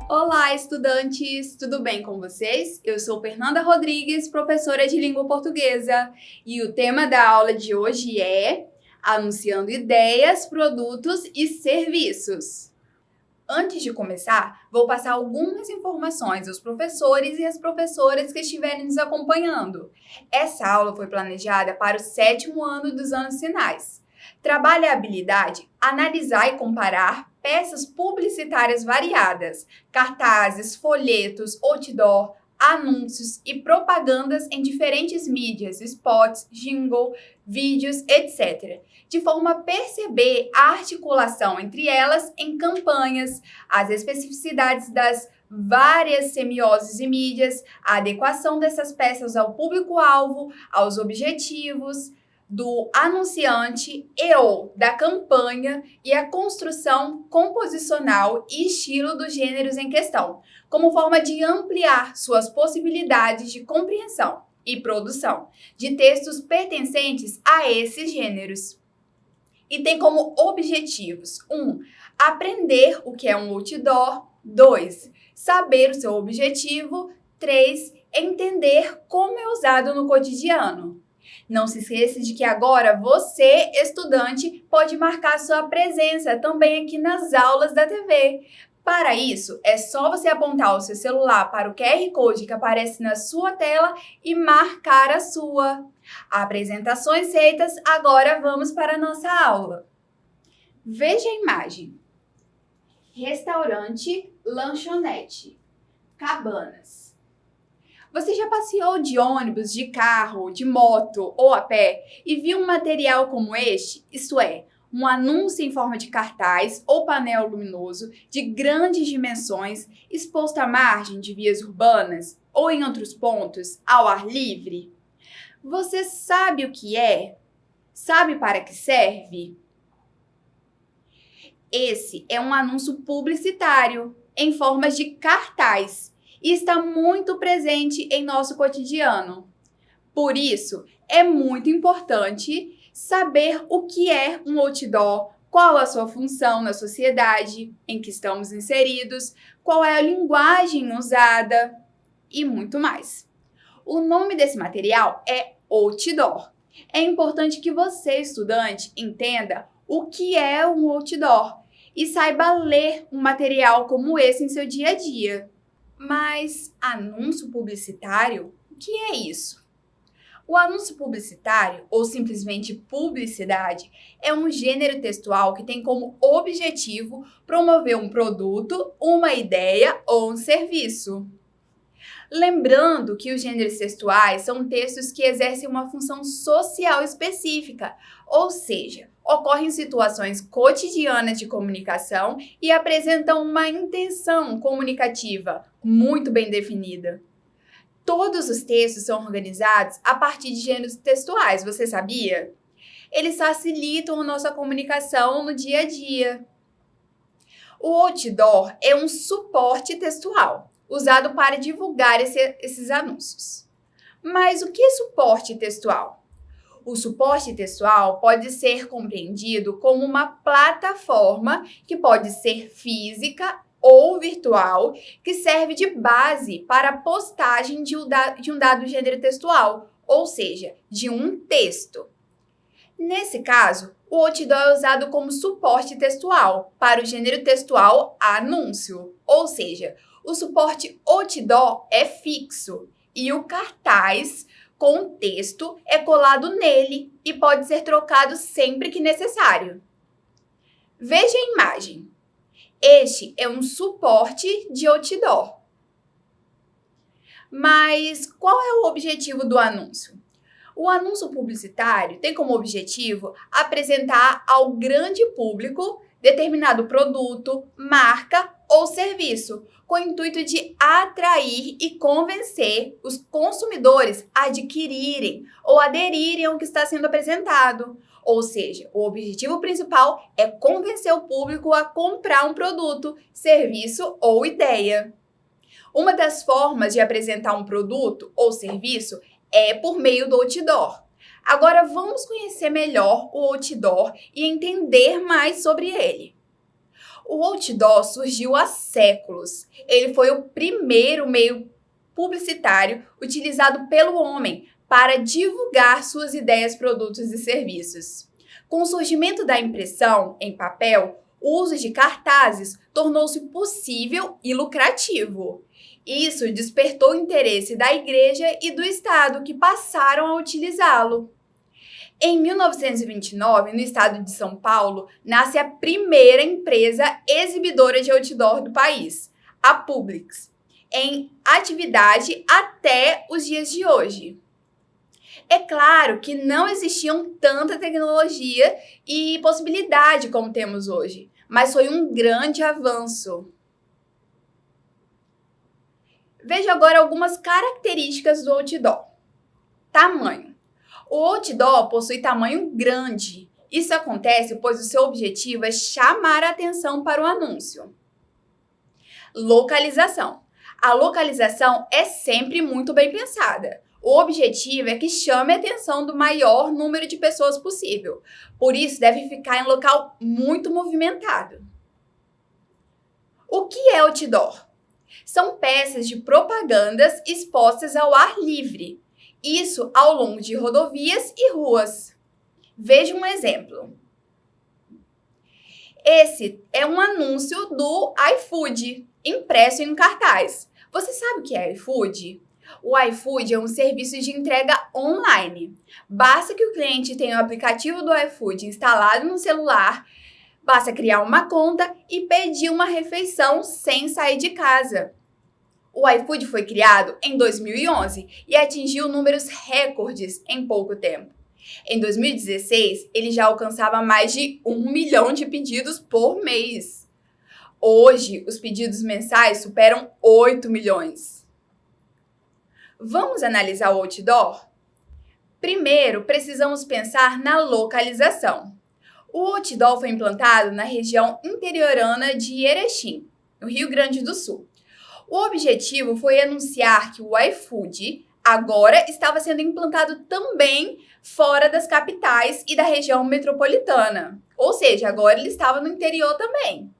Olá, estudantes! Tudo bem com vocês? Eu sou Fernanda Rodrigues, professora de língua portuguesa, e o tema da aula de hoje é anunciando ideias, produtos e serviços. Antes de começar, vou passar algumas informações aos professores e às professoras que estiverem nos acompanhando. Essa aula foi planejada para o 7º ano dos anos finais. Trabalhe a habilidade analisar e comparar peças publicitárias variadas, cartazes, folhetos, outdoor, anúncios e propagandas em diferentes mídias, spots, jingle, vídeos, etc., de forma a perceber a articulação entre elas em campanhas, as especificidades das várias semioses e mídias, a adequação dessas peças ao público-alvo, aos objetivos do anunciante ou da campanha e a construção composicional e estilo dos gêneros em questão, como forma de ampliar suas possibilidades de compreensão e produção de textos pertencentes a esses gêneros. E tem como objetivos: 1. Aprender o que é um outdoor. 2. Saber o seu objetivo. 3. Entender como é usado no cotidiano. Não se esqueça de que agora você, estudante, pode marcar sua presença também aqui nas aulas da TV. Para isso, é só você apontar o seu celular para o QR Code que aparece na sua tela e marcar a sua. Apresentações feitas, agora vamos para a nossa aula. Veja a imagem. Restaurante, lanchonete, cabanas. Você já passeou de ônibus, de carro, de moto ou a pé e viu um material como este? Isto é, um anúncio em forma de cartaz ou painel luminoso de grandes dimensões exposto à margem de vias urbanas ou em outros pontos ao ar livre? Você sabe o que é? Sabe para que serve? Esse é um anúncio publicitário em forma de cartaz e está muito presente em nosso cotidiano. Por isso, é muito importante saber o que é um outdoor, qual a sua função na sociedade em que estamos inseridos, qual é a linguagem usada e muito mais. O nome desse material é outdoor. É importante que você, estudante, entenda o que é um outdoor e saiba ler um material como esse em seu dia a dia. Mas anúncio publicitário? O que é isso? O anúncio publicitário, ou simplesmente publicidade, é um gênero textual que tem como objetivo promover um produto, uma ideia ou um serviço. Lembrando que os gêneros textuais são textos que exercem uma função social específica, ou seja, ocorrem em situações cotidianas de comunicação e apresentam uma intenção comunicativa muito bem definida. Todos os textos são organizados a partir de gêneros textuais, você sabia? Eles facilitam a nossa comunicação no dia a dia. O outdoor é um suporte textual usado para divulgar esses anúncios. Mas o que é suporte textual? O suporte textual pode ser compreendido como uma plataforma que pode ser física ou virtual, que serve de base para a postagem de um dado gênero textual, ou seja, de um texto. Nesse caso, o outdoor é usado como suporte textual para o gênero textual anúncio, ou seja, o suporte outdoor é fixo e o cartaz com o texto é colado nele e pode ser trocado sempre que necessário. Veja a imagem. Este é um suporte de outdoor. Mas qual é o objetivo do anúncio? O anúncio publicitário tem como objetivo apresentar ao grande público determinado produto, marca ou serviço, com o intuito de atrair e convencer os consumidores a adquirirem ou aderirem ao que está sendo apresentado. Ou seja, o objetivo principal é convencer o público a comprar um produto, serviço ou ideia. Uma das formas de apresentar um produto ou serviço é por meio do outdoor. Agora vamos conhecer melhor o outdoor e entender mais sobre ele. O outdoor surgiu há séculos. Ele foi o primeiro meio publicitário utilizado pelo homem para divulgar suas ideias, produtos e serviços. Com o surgimento da impressão em papel, o uso de cartazes tornou-se possível e lucrativo. Isso despertou o interesse da igreja e do Estado, que passaram a utilizá-lo. Em 1929, no estado de São Paulo, nasce a primeira empresa exibidora de outdoor do país, a Publix, em atividade até os dias de hoje. É claro que não existiam tanta tecnologia e possibilidade como temos hoje, mas foi um grande avanço. Veja agora algumas características do outdoor. Tamanho. O outdoor possui tamanho grande. Isso acontece pois o seu objetivo é chamar a atenção para o anúncio. Localização. A localização é sempre muito bem pensada. O objetivo é que chame a atenção do maior número de pessoas possível. Por isso, deve ficar em local muito movimentado. O que é outdoor? São peças de propagandas expostas ao ar livre. Isso ao longo de rodovias e ruas. Veja um exemplo. Esse é um anúncio do iFood, impresso em um cartaz. Você sabe o que é iFood? O iFood é um serviço de entrega online. Basta que o cliente tenha o aplicativo do iFood instalado no celular, basta criar uma conta e pedir uma refeição sem sair de casa. O iFood foi criado em 2011 e atingiu números recordes em pouco tempo. Em 2016, ele já alcançava mais de 1 milhão de pedidos por mês. Hoje, os pedidos mensais superam 8 milhões. Vamos analisar o outdoor? Primeiro, precisamos pensar na localização. O outdoor foi implantado na região interiorana de Erechim, no Rio Grande do Sul. O objetivo foi anunciar que o iFood agora estava sendo implantado também fora das capitais e da região metropolitana. Ou seja, agora ele estava no interior também.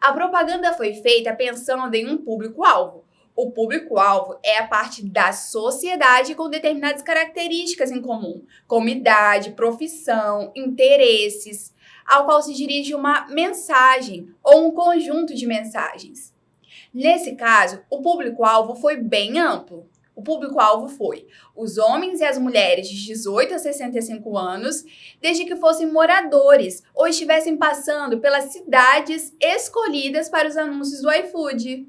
A propaganda foi feita pensando em um público-alvo. O público-alvo é a parte da sociedade com determinadas características em comum, como idade, profissão, interesses, ao qual se dirige uma mensagem ou um conjunto de mensagens. Nesse caso, o público-alvo foi bem amplo. O público-alvo foi os homens e as mulheres de 18 a 65 anos, desde que fossem moradores ou estivessem passando pelas cidades escolhidas para os anúncios do iFood.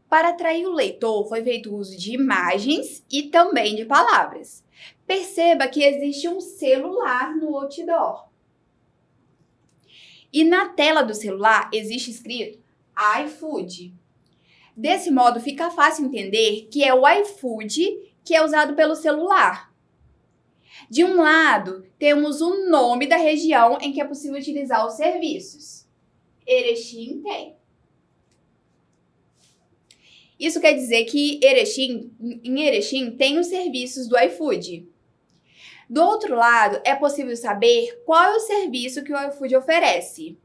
Para atrair o leitor, foi feito uso de imagens e também de palavras. Perceba que existe um celular no outdoor. E na tela do celular existe escrito iFood. Desse modo, fica fácil entender que é o iFood que é usado pelo celular. De um lado, temos o nome da região em que é possível utilizar os serviços. Erechim tem. Isso quer dizer que em Erechim tem os serviços do iFood. Do outro lado, é possível saber qual é o serviço que o iFood oferece.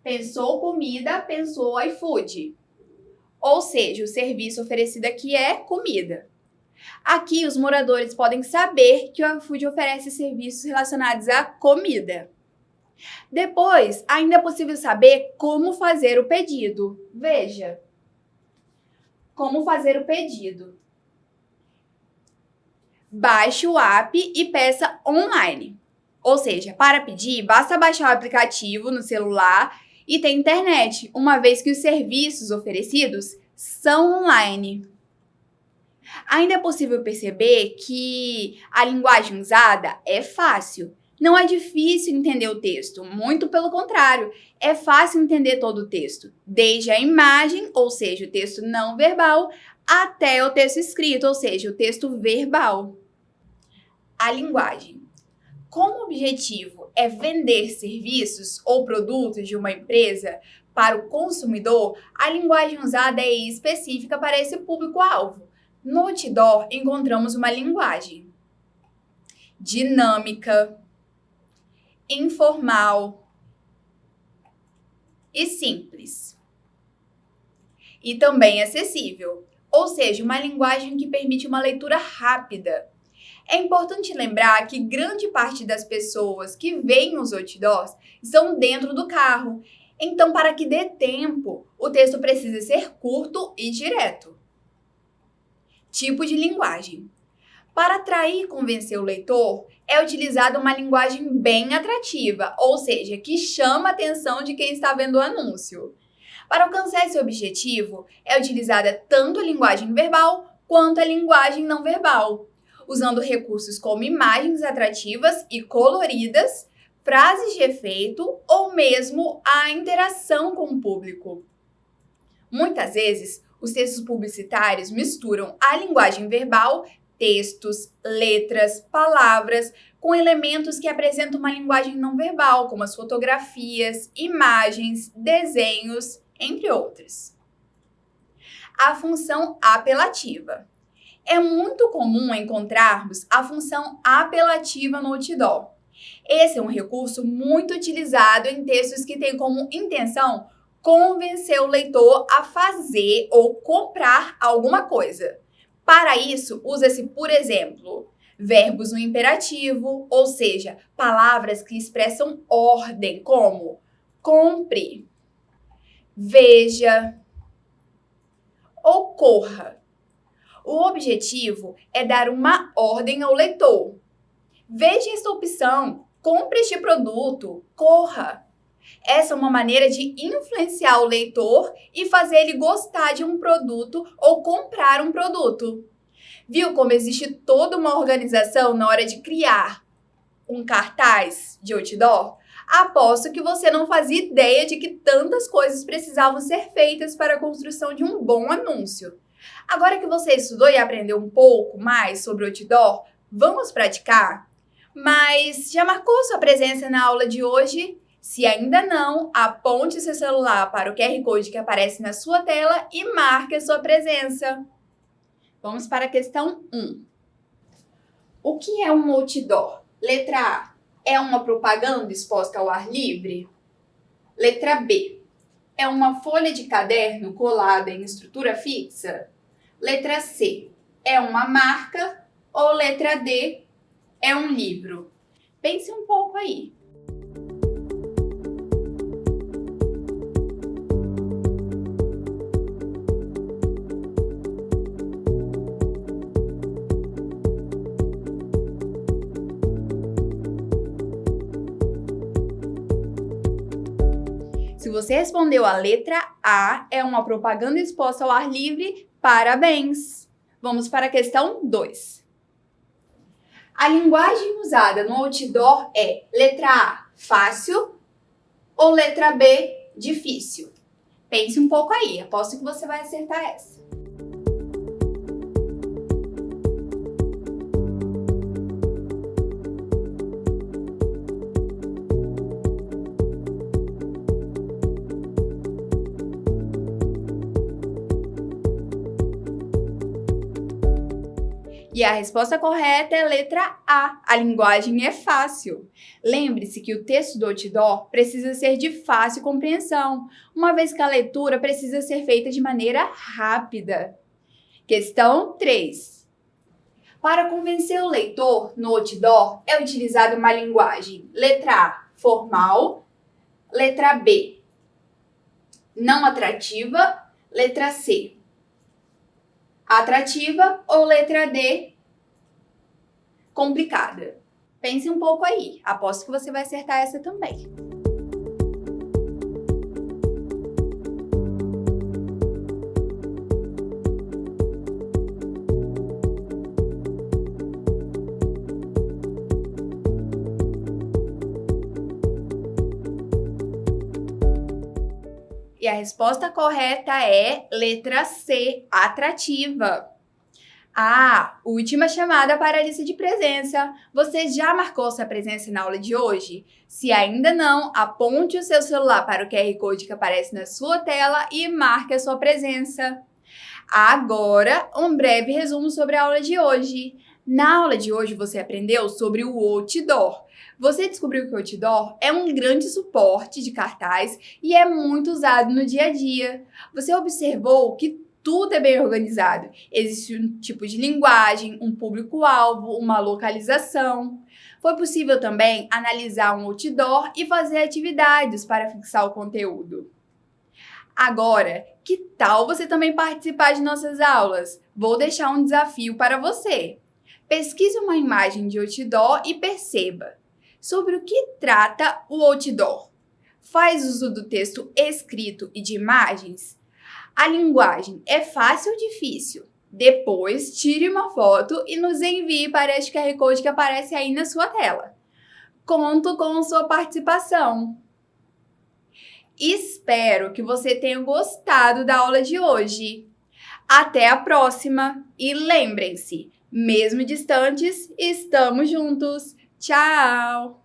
Pensou comida, pensou iFood. Ou seja, o serviço oferecido aqui é comida. Aqui, os moradores podem saber que o iFood oferece serviços relacionados à comida. Depois, ainda é possível saber como fazer o pedido. Veja. Como fazer o pedido. Baixe o app e peça online. Ou seja, para pedir, basta baixar o aplicativo no celular e ter internet, uma vez que os serviços oferecidos são online. Ainda é possível perceber que a linguagem usada é fácil. Não é difícil entender o texto, muito pelo contrário, é fácil entender todo o texto, desde a imagem, ou seja, o texto não verbal, até o texto escrito, ou seja, o texto verbal. A linguagem. Como o objetivo é vender serviços ou produtos de uma empresa para o consumidor, a linguagem usada é específica para esse público-alvo. No outdoor, encontramos uma linguagem dinâmica, informal e simples. E também acessível, ou seja, uma linguagem que permite uma leitura rápida. É importante lembrar que grande parte das pessoas que veem os outdoors estão dentro do carro. Então, para que dê tempo, o texto precisa ser curto e direto. Tipo de linguagem. Para atrair e convencer o leitor, é utilizada uma linguagem bem atrativa, ou seja, que chama a atenção de quem está vendo o anúncio. Para alcançar esse objetivo, é utilizada tanto a linguagem verbal quanto a linguagem não verbal, usando recursos como imagens atrativas e coloridas, frases de efeito ou mesmo a interação com o público. Muitas vezes, os textos publicitários misturam a linguagem verbal, textos, letras, palavras, com elementos que apresentam uma linguagem não verbal, como as fotografias, imagens, desenhos, entre outros. A função apelativa. É muito comum encontrarmos a função apelativa no outdoor. Esse é um recurso muito utilizado em textos que têm como intenção convencer o leitor a fazer ou comprar alguma coisa. Para isso, usa-se, por exemplo, verbos no imperativo, ou seja, palavras que expressam ordem, como compre, veja ou corra. O objetivo é dar uma ordem ao leitor. Veja esta opção, compre este produto, corra. Essa é uma maneira de influenciar o leitor e fazer ele gostar de um produto ou comprar um produto. Viu como existe toda uma organização na hora de criar um cartaz de outdoor? Aposto que você não fazia ideia de que tantas coisas precisavam ser feitas para a construção de um bom anúncio. Agora que você estudou e aprendeu um pouco mais sobre outdoor, vamos praticar? Mas já marcou sua presença na aula de hoje? Se ainda não, aponte seu celular para o QR Code que aparece na sua tela e marque a sua presença. Vamos para a questão 1. O que é um outdoor? Letra A. É uma propaganda exposta ao ar livre? Letra B. É uma folha de caderno colada em estrutura fixa? Letra C. É uma marca? Ou letra D. É um livro? Pense um pouco aí. Se você respondeu a letra A, é uma propaganda exposta ao ar livre, parabéns! Vamos para a questão 2. A linguagem usada no outdoor é letra A, fácil, ou letra B, difícil? Pense um pouco aí, aposto que você vai acertar essa. E a resposta correta é a letra A. A linguagem é fácil. Lembre-se que o texto do outdoor precisa ser de fácil compreensão, uma vez que a leitura precisa ser feita de maneira rápida. Questão 3. Para convencer o leitor no outdoor, é utilizada uma linguagem letra A, formal, letra B, não atrativa, letra C, atrativa ou letra D, complicada? Pense um pouco aí, aposto que você vai acertar essa também. E a resposta correta é letra C, atrativa. Última chamada para a lista de presença. Você já marcou sua presença na aula de hoje? Se ainda não, aponte o seu celular para o QR Code que aparece na sua tela e marque a sua presença. Agora, um breve resumo sobre a aula de hoje. Na aula de hoje, você aprendeu sobre o outdoor. Você descobriu que o outdoor é um grande suporte de cartaz e é muito usado no dia a dia. Você observou que tudo é bem organizado. Existe um tipo de linguagem, um público-alvo, uma localização. Foi possível também analisar um outdoor e fazer atividades para fixar o conteúdo. Agora, que tal você também participar de nossas aulas? Vou deixar um desafio para você. Pesquise uma imagem de outdoor e perceba sobre o que trata o outdoor. Faz uso do texto escrito e de imagens? A linguagem é fácil ou difícil? Depois, tire uma foto e nos envie para este QR Code que aparece aí na sua tela. Conto com sua participação. Espero que você tenha gostado da aula de hoje. Até a próxima e lembrem-se, mesmo distantes, estamos juntos. Tchau!